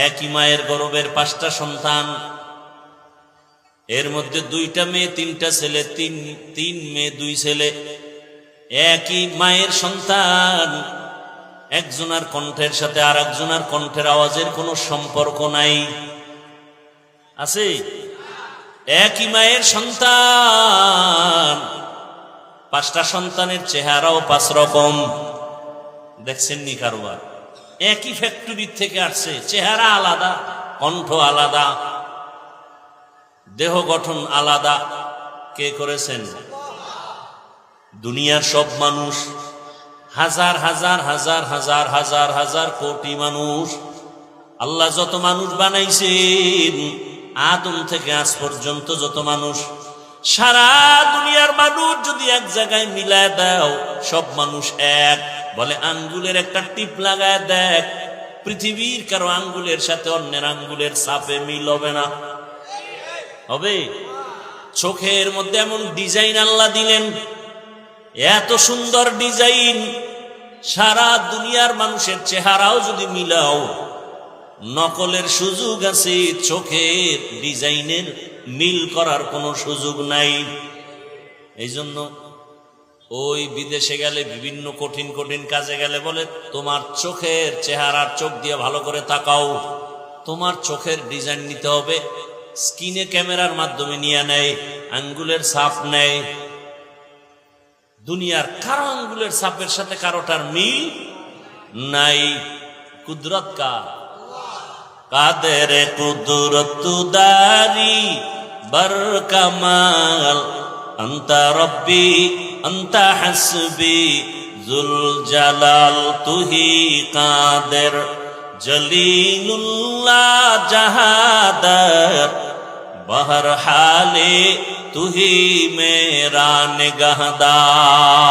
একই মায়ের গর্ভের 5টা সন্তান, এর মধ্যে 2টা মেয়ে 3টা ছেলে, 3 মেয়ে 2 ছেলে। একই মায়ের সন্তান, একজনের কণ্ঠের সাথে আর একজনের কণ্ঠের আওয়াজের কোনো সম্পর্ক নাই, আছে? একই মায়ের সন্তান, 5টা সন্তানের চেহারাও 5 রকম। দেখছেন নি কারবার? একই ফ্যাক্টরির থেকে আসছে, চেহারা আলাদা, কণ্ঠ আলাদা, দেহ গঠন আলাদা। কে করেছেন? দুনিয়ার সব মানুষ, হাজার হাজার হাজার হাজার হাজার হাজার কোটি মানুষ, আল্লাহ যত মানুষ বানাইছেন, আদম থেকে আজ পর্যন্ত যত মানুষ, সারা দুনিয়ার মানুষ যদি এক জায়গায় মিলায় দাও, সব মানুষ এক। বলে আঙ্গুলের একটা টিপ লাগায় দেখ, পৃথিবীর কারো আঙ্গুলের সাথে অন্যের আঙ্গুলের ছাপে মিল হবে না? হবে? চোখের মধ্যে এমন ডিজাইন আল্লাহ দিলেন, এত সুন্দর ডিজাইন, সারা দুনিয়ার মানুষের চেহারাও যদি মিলাও, নকলের সুযোগ আছে, চোখের ডিজাইনের মিল করার কোনো সুযোগ নাই। এই জন্য ওই বিদেশে গেলে, বিভিন্ন কঠিন কঠিন কাজে গেলে বলে, তোমার চোখের চেহারার চোখ দিয়ে ভালো করে তাকাও, তোমার চোখের ডিজাইন নিতে হবে। স্ক্রিনে ক্যামেরার মাধ্যমে নিয়ে নেয়, আঙ্গুলের ছাপ নেয়। দুনিয়ার কারো আঙ্গুলের ছাপের সাথে কারোটার মিল নাই। কুদরত কার? কাদের কুদরত দারি বার কামাল, আন্তা রব্বি আন্তা হাসবি জুল জালাল, তুহি কাদের জলিলুল্লাহ জাহাদার, বহর হালে তুহি মেরা নিগাহদার।